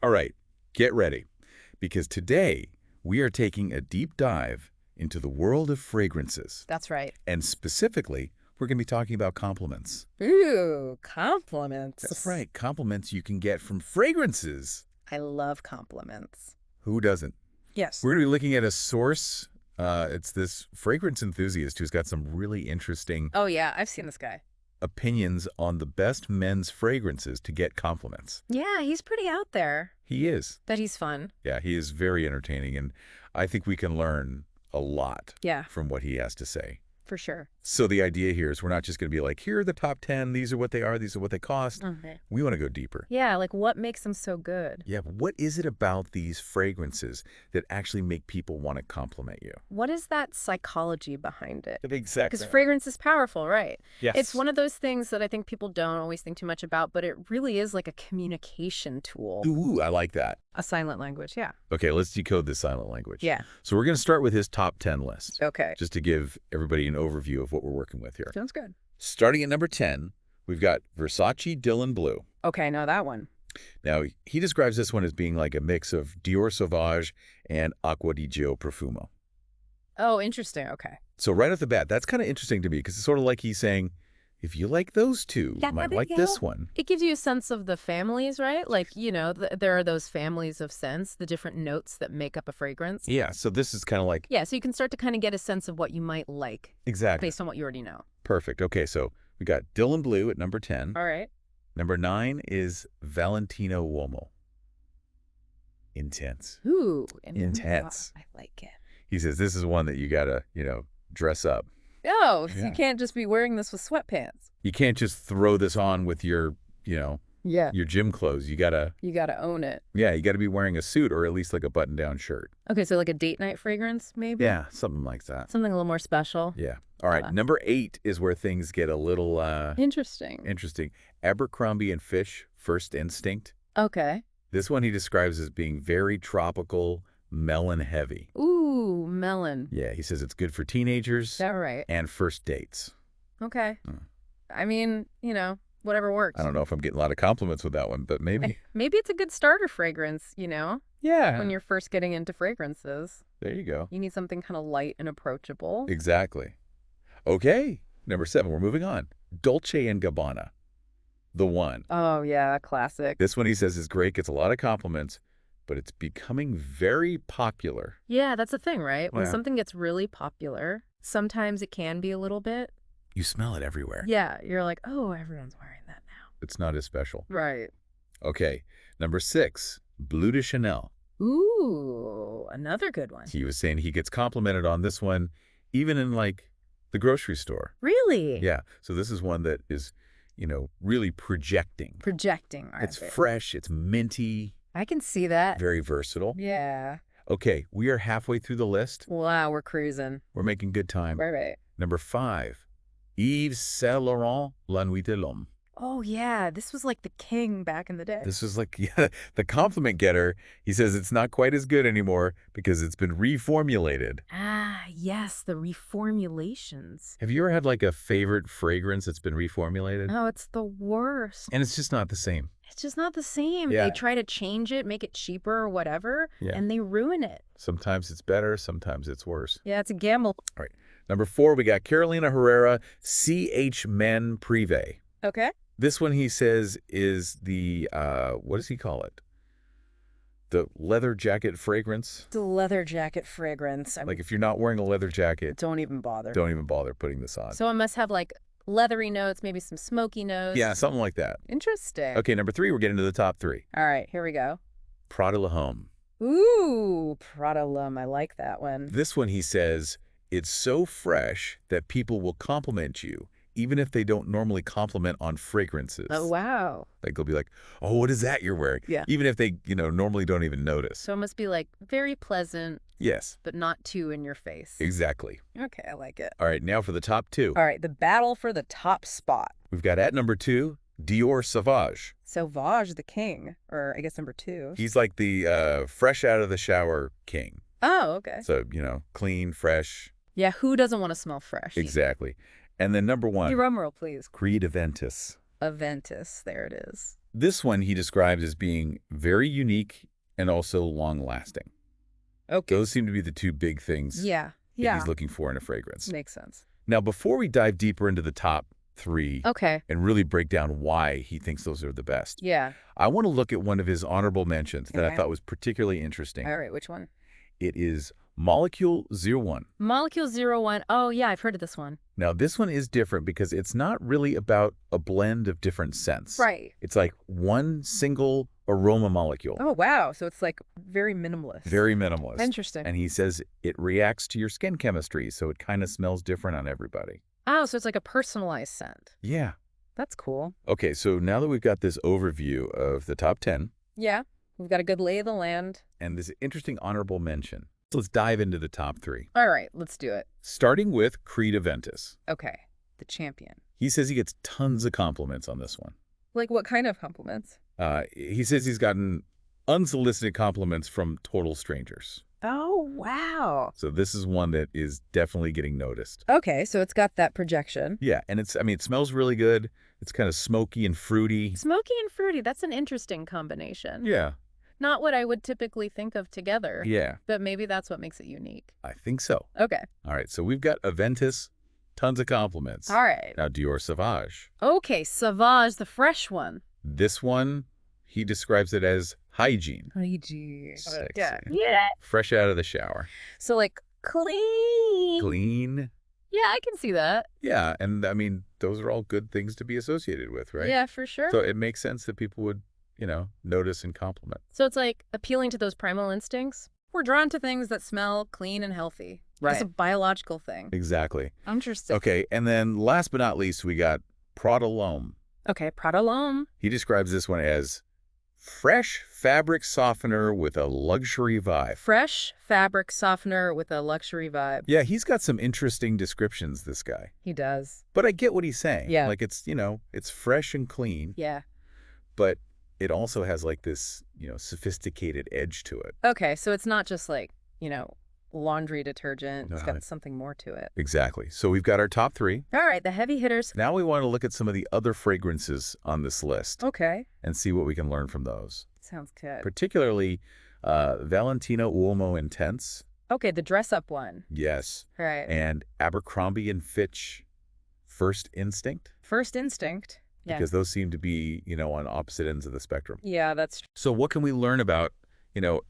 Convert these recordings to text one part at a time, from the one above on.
All right, get ready, because today we are taking a deep dive into the world of fragrances. That's right. And specifically, we're going to be talking about compliments. Ooh, compliments. That's right, compliments you can get from fragrances. I love compliments. Who doesn't? Yes. We're going to be looking at a source. It's this fragrance enthusiast who's got some really interesting Oh, yeah, I've seen this guy. opinions on the best men's fragrances to get compliments. Yeah, he's pretty out there. He is. But he's fun. Yeah, he is very entertaining, and I think we can learn a lot Yeah, from what he has to say. for sure. So the idea here is we're not just going to be like, here are the top 10, these are what they are, these are what they cost. Okay. We want to go deeper. Yeah, like what makes them so good? Yeah, but what is it about these fragrances that actually make people want to compliment you? What is that psychology behind it? Exactly. Because fragrance is powerful, right? Yes. It's one of those things that I think people don't always think too much about, but it really is like a communication tool. Ooh, I like that. A silent language, yeah. Okay, let's decode this silent language. Yeah. So we're going to start with his top 10 list, Okay. just to give everybody an overview of what we're working with here. Sounds good. Starting at number 10, we've got Versace Dylan Blue. Okay, no, that one. Now, he describes this one as being like a mix of Dior Sauvage and Acqua di Gio Profumo. Oh, interesting. Okay. So right off the bat, that's kind of interesting to me because it's sort of like he's saying, if you like those two, you might like this one. It gives you a sense of the families, right? Like, you know, there are those families of scents, the different notes that make up a fragrance. Yeah, so this is kind of like... Yeah, so you can start to kind of get a sense of what you might like Exactly. based on what you already know. Perfect. Okay, so we got Dylan Blue at number 10. All right. Number 9 is Valentino Uomo. Intense. Ooh. Intense. I like it. He says this is one that you got to, dress up. Oh, so Yeah. you can't just be wearing this with sweatpants. You can't just throw this on with your, Yeah. your gym clothes. You got to... You got to own it. Yeah, you got to be wearing a suit or at least like a button-down shirt. Okay, so like a date night fragrance, maybe? Yeah, something like that. Something a little more special. Yeah. All right, number 8 is where things get a little Interesting. interesting. Abercrombie and Fish, First Instinct. Okay. This one he describes as being very tropical, melon heavy. Ooh, melon. Yeah, he says it's good for teenagers Is that right? and first dates. Okay. Hmm. I mean, whatever works. I don't know if I'm getting a lot of compliments with that one, but maybe. Maybe it's a good starter fragrance, Yeah. when you're first getting into fragrances. There you go. You need something kind of light and approachable. Exactly. Okay, number 7, we're moving on. Dolce & Gabbana, the one. Oh, yeah, classic. This one he says is great, gets a lot of compliments, but it's becoming very popular. Yeah, that's the thing, right? When Yeah. something gets really popular, sometimes it can be a little bit. You smell it everywhere. Yeah, you're like, oh, everyone's wearing that now. It's not as special. Right. Okay, number 6, Bleu de Chanel. Ooh, another good one. He was saying he gets complimented on this one, even in like the grocery store. Really? Yeah, so this is one that is, really projecting. Projecting. It's art. fresh, it's minty, I can see that. very versatile. Yeah. Okay, we are halfway through the list. Wow, we're cruising. We're making good time. Right. Number 5, Yves Saint Laurent, La Nuit de l'Homme. Oh, yeah. This was like the king back in the day. This is like, yeah, the compliment getter. He says it's not quite as good anymore because it's been reformulated. Ah, yes, the reformulations. Have you ever had like a favorite fragrance that's been reformulated? Oh, it's the worst. And it's just not the same. It's just not the same. Yeah. They try to change it, make it cheaper or whatever, Yeah. and they ruin it. Sometimes it's better, sometimes it's worse. Yeah, it's a gamble. All right. Number 4, we got Carolina Herrera, CH Men Privé. Okay. This one, he says, is the, what does he call it? The leather jacket fragrance. The leather jacket fragrance. Like if you're not wearing a leather jacket, Don't even bother. don't even bother putting this on. So it must have like leathery notes, maybe some smoky notes. Yeah, something like that. Interesting. Okay, number 3, we're getting to the top 3. All right, here we go. Prada La Homme. Ooh, Prada Lum. I like that one. This one, he says, it's so fresh that people will compliment you, even if they don't normally compliment on fragrances. Oh, wow. Like they'll be like, oh, what is that you're wearing? Yeah. Even if they, normally don't even notice. So it must be like very pleasant, Yes, but not too in your face. exactly. Okay, I like it. All right, now for the top 2. All right, the battle for the top spot. We've got at number 2, Dior Sauvage. Sauvage the king, or I guess number 2. He's like the fresh out of the shower king. Oh, okay. So, clean, fresh. Yeah, who doesn't want to smell fresh? Exactly. And then number 1, Drum roll, please. Creed Aventus. Aventus, there it is. This one he describes as being very unique and also long-lasting. Okay. Those seem to be the two big things Yeah. that Yeah. he's looking for in a fragrance. Makes sense. Now, before we dive deeper into the top three Okay. and really break down why he thinks those are the best, Yeah. I want to look at one of his honorable mentions that I Okay. thought was particularly interesting. All right. Which one? It is Molecule 01. Molecule 01. Oh, yeah. I've heard of this one. Now, this one is different because it's not really about a blend of different scents. Right. It's like one single aroma molecule. Oh, wow. So it's like very minimalist. Very minimalist. Interesting. And he says it reacts to your skin chemistry, so it kind of smells different on everybody. Oh, so it's like a personalized scent. Yeah. That's cool. Okay, so now that we've got this overview of the top 10 Yeah. We've got a good lay of the land. and this interesting honorable mention, so let's dive into the top three. All right. Let's do it. Starting with Creed Aventus. Okay. The champion. He says he gets tons of compliments on this one. Like what kind of compliments? He says he's gotten unsolicited compliments from total strangers. Oh, wow. So this is one that is definitely getting noticed. Okay. So it's got that projection. Yeah, and it smells really good. It's kind of smoky and fruity. Smoky and fruity. That's an interesting combination. Yeah, Not what I would typically think of together. yeah, But maybe that's what makes it unique. I think so. Okay. All right, so we've got Aventus, tons of compliments. All right. Now Dior Sauvage. Okay. Sauvage, the fresh one. This one, he describes it as hygiene. Sexy. Yeah. Yeah. Fresh out of the shower. So like clean. Clean. Yeah, I can see that. Yeah, and those are all good things to be associated with, right? Yeah, for sure. So it makes sense that people would, notice and compliment. So it's like appealing to those primal instincts. We're drawn to things that smell clean and healthy. Right. It's a biological thing. Exactly. Interesting. Okay, and then last but not least, we got Prada L'Homme. Okay, Prada L'Homme. He describes this one as fresh fabric softener with a luxury vibe. Fresh fabric softener with a luxury vibe. Yeah, he's got some interesting descriptions, this guy. He does. But I get what he's saying. Yeah. Like it's fresh and clean, Yeah. but it also has like this, sophisticated edge to it. Okay, so it's not just like, laundry detergent. It's No. got something more to it. Exactly. So we've got our top three. All right, the heavy hitters. Now we want to look at some of the other fragrances on this list Okay. and see what we can learn from those. Sounds good. Particularly Valentino Uomo Intense. Okay, the dress up one. Yes. All right. And Abercrombie and Fitch First Instinct. First instinct. Yeah. Because those seem to be, on opposite ends of the spectrum. Yeah, that's So what can we learn about,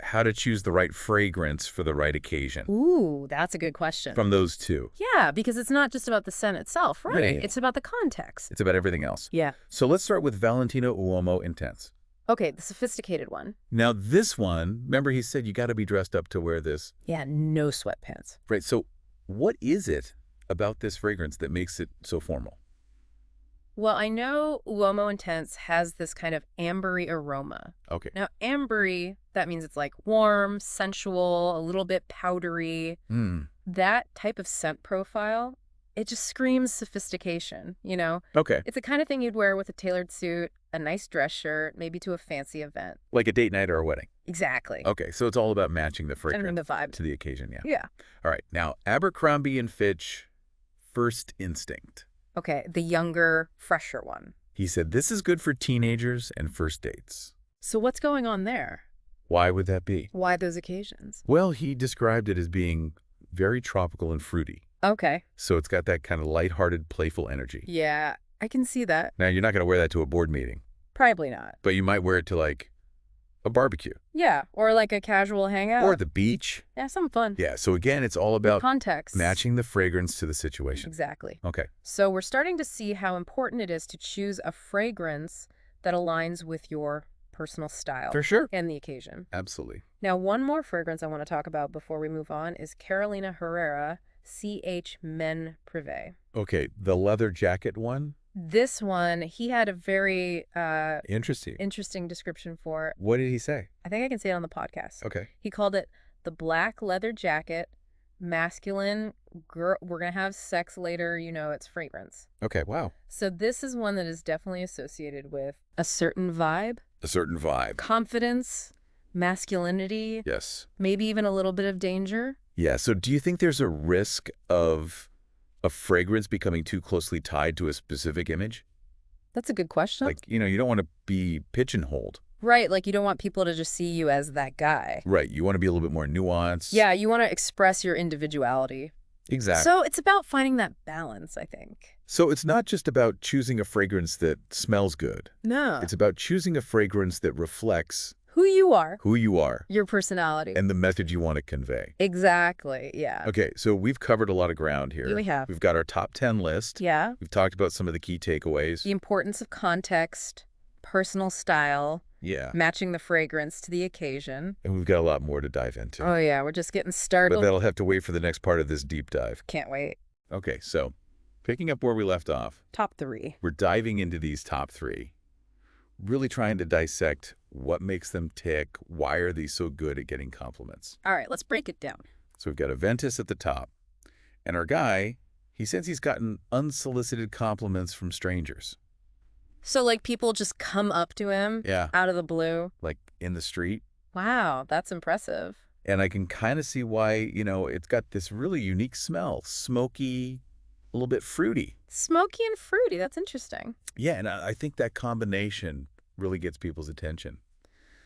how to choose the right fragrance for the right occasion Ooh, that's a good question. from those two? Yeah, because it's not just about the scent itself, right? Right. It's about the context. It's about everything else. Yeah. So let's start with Valentino Uomo Intense. Okay, the sophisticated one. Now this one, remember he said you got to be dressed up to wear this. Yeah, no sweatpants. Right. So what is it about this fragrance that makes it so formal? Well, I know Uomo Intense has this kind of ambery aroma. Okay. Now, ambery, that means it's like warm, sensual, a little bit powdery. That type of scent profile, it just screams sophistication, Okay. It's the kind of thing you'd wear with a tailored suit, a nice dress shirt, maybe to a fancy event. Like a date night or a wedding. Exactly. Okay. So it's all about matching the fragrance And the vibe. to the occasion. Yeah. Yeah. All right. Now Abercrombie and Fitch First Instinct. Okay, the younger, fresher one. He said this is good for teenagers and first dates. So what's going on there? Why would that be? Why those occasions? Well, he described it as being very tropical and fruity. Okay. So it's got that kind of lighthearted, playful energy. Yeah, I can see that. Now, you're not going to wear that to a board meeting, Probably not. but you might wear it to like a barbecue Yeah, or like a casual hangout. or the beach. Yeah, something fun. Yeah. So again, it's all about Context. matching the fragrance to the situation. Exactly. Okay. So we're starting to see how important it is to choose a fragrance that aligns with your personal style For sure. and the occasion. Absolutely. Now, one more fragrance I want to talk about before we move on is Carolina Herrera CH Men Privé. Okay. The leather jacket one. This one, he had a very Interesting. interesting description for. What did he say? I think I can say it on the podcast. Okay. He called it the black leather jacket, masculine, girl, we're going to have sex later, it's fragrance. Okay. Wow. So this is one that is definitely associated with a certain vibe, A certain vibe. confidence, masculinity, Yes. maybe even a little bit of danger. Yeah. So do you think there's a risk of a fragrance becoming too closely tied to a specific image? That's a good question. Like, you don't want to be pigeonholed. Right, like you don't want people to just see you as that guy. Right. You want to be a little bit more nuanced. Yeah, you want to express your individuality. Exactly. So it's about finding that balance, I think. So it's not just about choosing a fragrance that smells good. No. It's about choosing a fragrance that reflects Who you are, who you are your personality. and the message you want to convey. Exactly, yeah. Okay, so we've covered a lot of ground here. We have. We've got our top 10 list. Yeah. We've talked about some of the key takeaways. The importance of context, personal style, Yeah. matching the fragrance to the occasion. And we've got a lot more to dive into. Oh, yeah, we're just getting started. But that'll have to wait for the next part of this deep dive. Can't wait. Okay, so picking up where we left off, Top 3. we're diving into these top 3, really trying to dissect what makes them tick, why are they so good at getting compliments. All right, let's break it down. So we've got Aventus at the top, and our guy, he says he's gotten unsolicited compliments from strangers. So, like, people just come up to him Yeah. out of the blue? Like in the street. Wow, that's impressive. And I can kind of see why, it's got this really unique smell, smoky, a little bit fruity. Smoky and fruity, that's interesting. Yeah, and I think that combination really gets people's attention.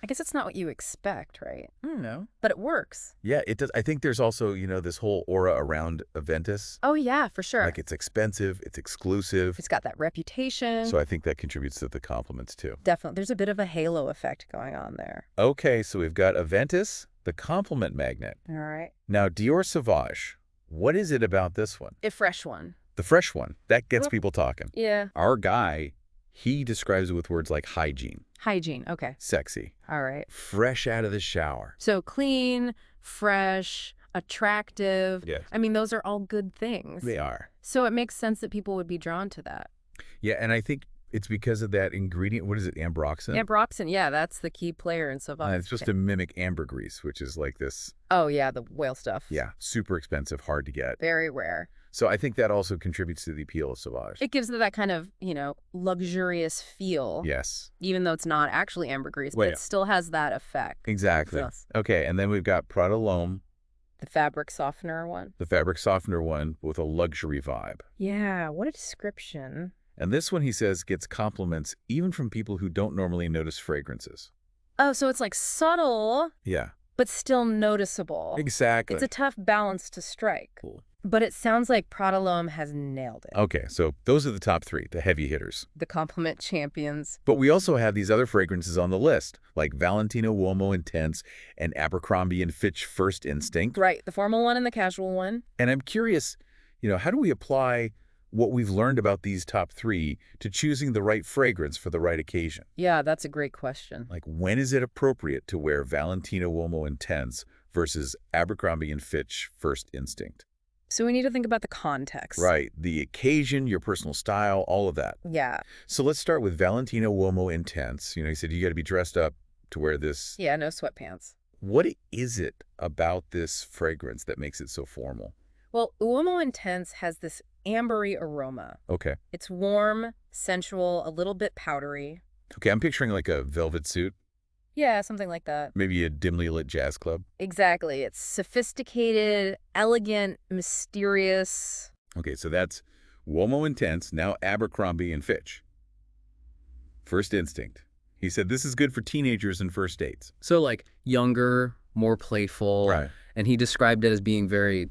I guess it's not what you expect, right? I don't know. But it works. Yeah, it does. I think there's also, this whole aura around Aventus. Oh, yeah, for sure. Like it's expensive, it's exclusive. It's got that reputation. So I think that contributes to the compliments too. Definitely. There's a bit of a halo effect going on there. Okay, so we've got Aventus, the compliment magnet. All right. Now, Dior Sauvage, what is it about this one? A fresh one. The fresh one. That gets Well, people talking. Yeah. Our guy, he describes it with words like hygiene, Hygiene. Okay. sexy, All right. fresh out of the shower. So clean, fresh, attractive. Yes. I mean, those are all good things. They are. So it makes sense that people would be drawn to that. Yeah, and I think it's because of that ingredient. What is it, ambroxan? Ambroxan, yeah, that's the key player in Sauvage. It's supposed to mimic ambergris, which is like this, Oh, yeah, the whale stuff. yeah, super expensive, hard to get. Very rare. So I think that also contributes to the appeal of Sauvage. It gives it that kind of, luxurious feel. Yes, Even though it's not actually ambergris, Well, but yeah. it still has that effect. exactly. Yes. Okay, and then we've got Prada L'Homme, The fabric softener one. the fabric softener one with a luxury vibe. Yeah, what a description. And this one, he says, gets compliments even from people who don't normally notice fragrances. Oh, so it's like subtle, Yeah, but still noticeable. exactly. It's a tough balance to strike. Cool. But it sounds like Prada L'Homme has nailed it. Okay, so those are the top 3, the heavy hitters. The compliment champions. But we also have these other fragrances on the list, like Valentino Uomo Intense and Abercrombie & Fitch First Instinct. Right, the formal one and the casual one. And I'm curious, how do we apply what we've learned about these top 3 to choosing the right fragrance for the right occasion? Yeah, that's a great question. Like, when is it appropriate to wear Valentino Uomo Intense versus Abercrombie & Fitch First Instinct? So we need to think about the context. Right. The occasion, your personal style, all of that. Yeah. So let's start with Valentino Uomo Intense. He said you got to be dressed up to wear this. Yeah, no sweatpants. What is it about this fragrance that makes it so formal? Well, Uomo Intense has this ambery aroma. Okay. It's warm, sensual, a little bit powdery. Okay, I'm picturing like a velvet suit, Yeah, something like that. maybe a dimly lit jazz club. Exactly. It's sophisticated, elegant, mysterious. Okay, so that's Uomo Intense, now Abercrombie & Fitch. First Instinct. He said this is good for teenagers and first dates. So like younger, more playful. Right. And he described it as being very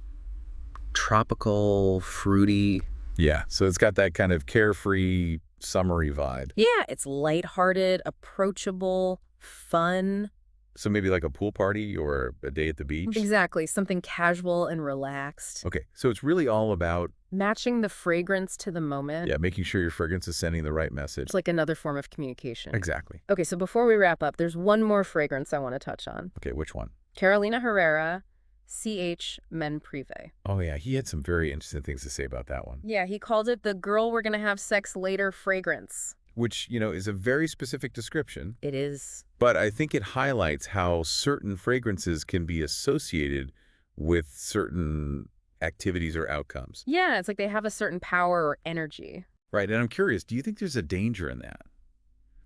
tropical, fruity. Yeah, so it's got that kind of carefree, summery vibe. Yeah, it's lighthearted, approachable, fun. So maybe like a pool party or a day at the beach. Exactly. Something casual and relaxed. Okay, so it's really all about, Matching the fragrance to the moment. yeah, making sure your fragrance is sending the right message. It's like another form of communication. Exactly. Okay, so before we wrap up, there's one more fragrance I want to touch on. Okay, which one? Carolina Herrera, CH Men Privé. Oh, yeah, he had some very interesting things to say about that one. Yeah, he called it the girl we're going to have sex later fragrance. Which, is a very specific description, It is. but I think it highlights how certain fragrances can be associated with certain activities or outcomes. Yeah, it's like they have a certain power or energy. Right, and I'm curious, do you think there's a danger in that?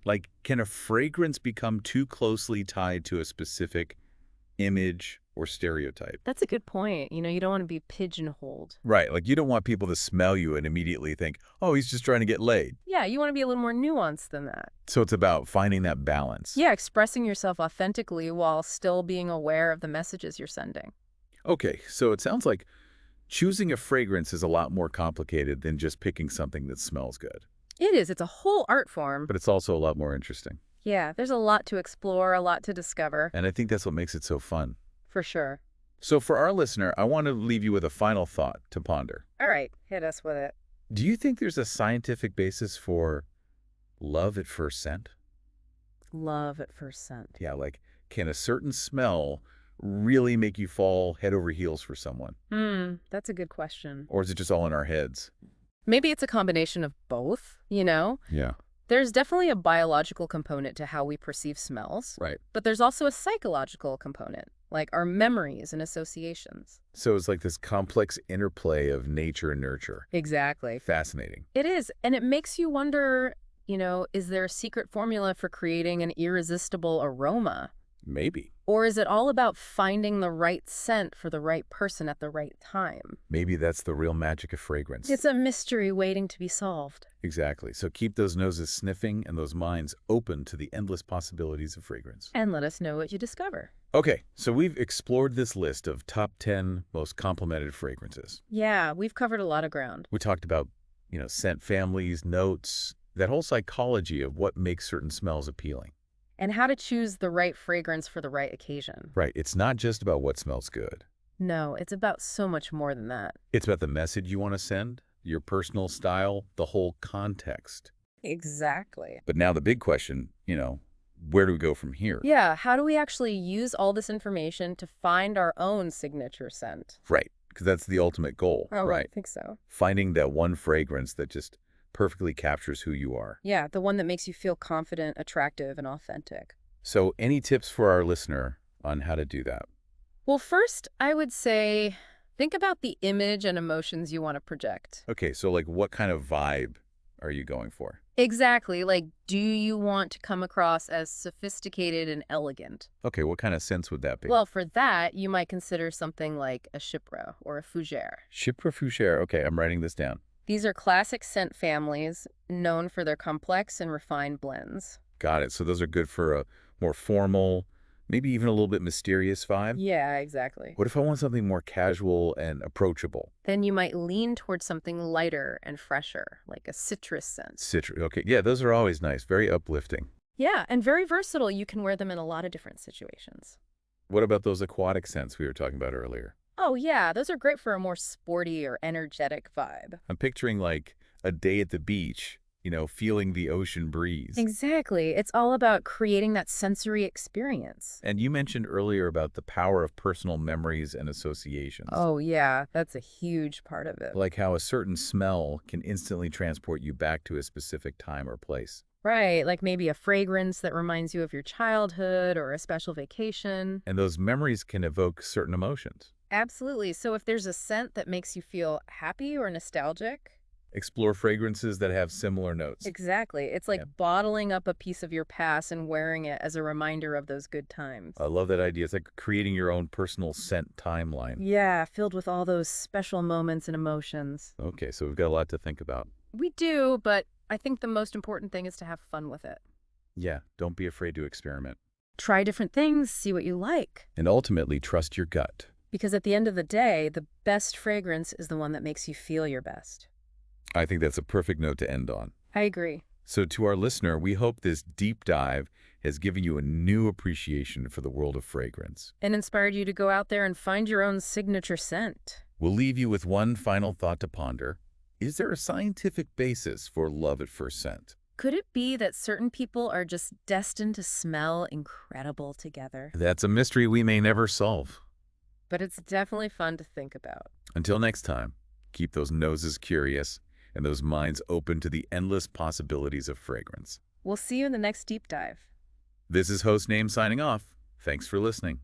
Like, can a fragrance become too closely tied to a specific image or stereotype. That's a good point. You don't want to be pigeonholed. Right, like you don't want people to smell you and immediately think, oh, he's just trying to get laid. Yeah, you want to be a little more nuanced than that. So it's about finding that balance. Yeah, expressing yourself authentically while still being aware of the messages you're sending. Okay, so it sounds like choosing a fragrance is a lot more complicated than just picking something that smells good. It is. It's a whole art form. But it's also a lot more interesting. Yeah, there's a lot to explore, a lot to discover. And I think that's what makes it so fun. For sure. So for our listener, I want to leave you with a final thought to ponder. All right, hit us with it. Do you think there's a scientific basis for love at first scent? Love at first scent. Yeah, like can a certain smell really make you fall head over heels for someone? That's a good question. Or is it just all in our heads? Maybe it's a combination of both, you know? Yeah. There's definitely a biological component to how we perceive smells. Right. But there's also a psychological component, like our memories and associations. So it's like this complex interplay of nature and nurture. Exactly. Fascinating. It is. And it makes you wonder, is there a secret formula for creating an irresistible aroma? Maybe. Or is it all about finding the right scent for the right person at the right time? Maybe that's the real magic of fragrance. It's a mystery waiting to be solved. Exactly. So keep those noses sniffing and those minds open to the endless possibilities of fragrance. And let us know what you discover. Okay, so we've explored this list of top 10 most complimented fragrances. Yeah, we've covered a lot of ground. We talked about, scent families, notes, that whole psychology of what makes certain smells appealing. And how to choose the right fragrance for the right occasion. Right. It's not just about what smells good. No, it's about so much more than that. It's about the message you want to send, your personal style, the whole context. Exactly. But now the big question, where do we go from here? Yeah, how do we actually use all this information to find our own signature scent? Right, because that's the ultimate goal, Oh, right? I think so. Finding that one fragrance that just perfectly captures who you are. Yeah, the one that makes you feel confident, attractive, and authentic. So any tips for our listener on how to do that? Well, first, I would say think about the image and emotions you want to project. Okay, so like what kind of vibe are you going for? Exactly. Like, do you want to come across as sophisticated and elegant? Okay, what kind of sense would that be? Well, for that, you might consider something like a Chypre or a Fougère. Chypre Fougère. Okay, I'm writing this down. These are classic scent families known for their complex and refined blends. Got it. So those are good for a more formal, maybe even a little bit mysterious vibe? Yeah, exactly. What if I want something more casual and approachable? Then you might lean towards something lighter and fresher, like a citrus scent. Citrus. Okay, yeah, those are always nice. Very uplifting. Yeah, and very versatile. You can wear them in a lot of different situations. What about those aquatic scents we were talking about earlier? Oh, yeah, those are great for a more sporty or energetic vibe. I'm picturing like a day at the beach, feeling the ocean breeze. Exactly. It's all about creating that sensory experience. And you mentioned earlier about the power of personal memories and associations. Oh, yeah, that's a huge part of it. Like how a certain smell can instantly transport you back to a specific time or place. Right, like maybe a fragrance that reminds you of your childhood or a special vacation. And those memories can evoke certain emotions. Absolutely. So if there's a scent that makes you feel happy or nostalgic. Explore fragrances that have similar notes. Exactly. It's like bottling up a piece of your past and wearing it as a reminder of those good times. I love that idea. It's like creating your own personal scent timeline. Yeah, filled with all those special moments and emotions. Okay, so we've got a lot to think about. We do, but I think the most important thing is to have fun with it. Yeah, don't be afraid to experiment. Try different things, see what you like. And ultimately, trust your gut. Because at the end of the day, the best fragrance is the one that makes you feel your best. I think that's a perfect note to end on. I agree. So to our listener, we hope this deep dive has given you a new appreciation for the world of fragrance. And inspired you to go out there and find your own signature scent. We'll leave you with one final thought to ponder. Is there a scientific basis for love at first scent? Could it be that certain people are just destined to smell incredible together? That's a mystery we may never solve. But it's definitely fun to think about. Until next time, keep those noses curious and those minds open to the endless possibilities of fragrance. We'll see you in the next deep dive. This is Host Name signing off. Thanks for listening.